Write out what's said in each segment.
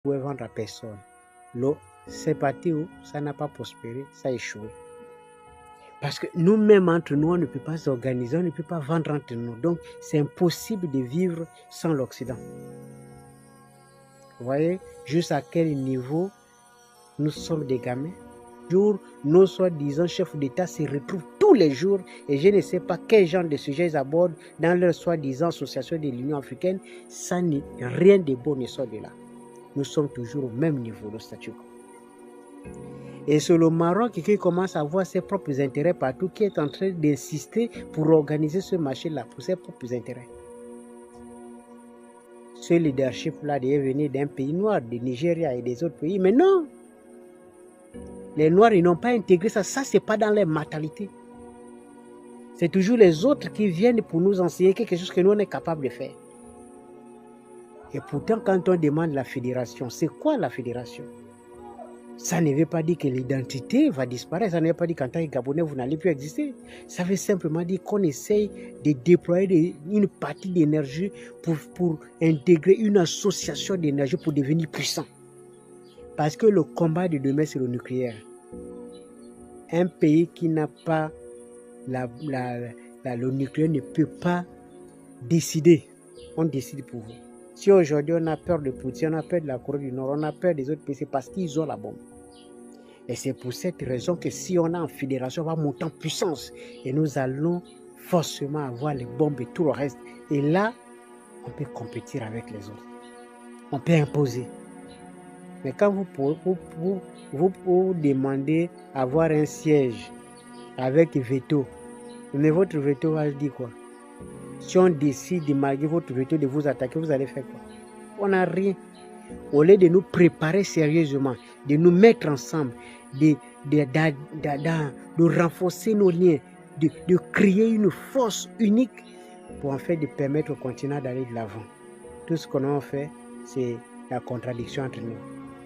pouvez vendre à personne. L'eau, c'est parti où ça n'a pas prospéré, ça a échoué. Parce que nous-mêmes, entre nous, on ne peut pas s'organiser, on ne peut pas vendre entre nous. Donc, c'est impossible de vivre sans l'Occident. Vous voyez, jusqu'à quel niveau nous sommes des gamins. Nos soi-disant chefs d'État se retrouvent tous les jours et je ne sais pas quel genre de sujet ils abordent dans leur soi-disant association de l'Union africaine. Ça n'est rien de bon ne sort de là. Nous sommes toujours au même niveau de statu quo. Et c'est le Maroc qui commence à avoir ses propres intérêts partout, qui est en train d'insister pour organiser ce marché-là, pour ses propres intérêts. Ce leadership-là devait venir d'un pays noir, du Nigeria et des autres pays, mais non! Les Noirs, ils n'ont pas intégré ça. Ça, ce n'est pas dans leur mentalité. C'est toujours les autres qui viennent pour nous enseigner quelque chose que nous, on est capable de faire. Et pourtant, quand on demande la fédération, c'est quoi la fédération? Ça ne veut pas dire que l'identité va disparaître. Ça ne veut pas dire qu'en tant que Gabonais, vous n'allez plus exister. Ça veut simplement dire qu'on essaye de déployer une partie d'énergie pour intégrer une association d'énergie pour devenir puissant. Parce que le combat de demain, c'est le nucléaire. Un pays qui n'a pas le nucléaire ne peut pas décider. On décide pour vous. Si aujourd'hui on a peur de Poutine, on a peur de la Corée du Nord, on a peur des autres pays, c'est parce qu'ils ont la bombe. Et c'est pour cette raison que si on est en fédération, on va monter en puissance. Et nous allons forcément avoir les bombes et tout le reste. Et là, on peut compétir avec les autres. On peut imposer. Mais quand vous demandez avoir un siège avec veto, mais votre veto va dire quoi? Si on décide de malgré votre veto de vous attaquer, vous allez faire quoi? On n'a rien. Au lieu de nous préparer sérieusement, de nous mettre ensemble, de renforcer nos liens, de créer une force unique pour en fait de permettre au continent d'aller de l'avant. Tout ce qu'on a fait, c'est la contradiction entre nous.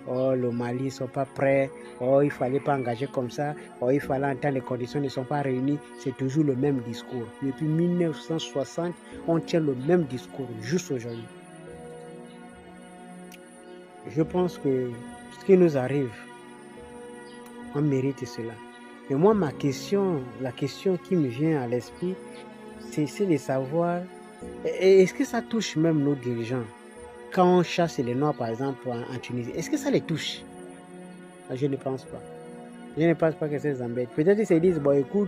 Oh, le Mali ne sont pas prêts. Oh, il ne fallait pas engager comme ça. Oh, il fallait entendre les conditions ne sont pas réunies. C'est toujours le même discours. Depuis 1960, on tient le même discours, juste aujourd'hui. Je pense que ce qui nous arrive, on mérite cela. Mais moi, la question qui me vient à l'esprit, c'est de savoir, est-ce que ça touche même nos dirigeants? Quand on chasse les Noirs, par exemple, en Tunisie, est-ce que ça les touche? Je ne pense pas. Je ne pense pas que ça les embête. Peut-être qu'ils se disent, bon, écoute,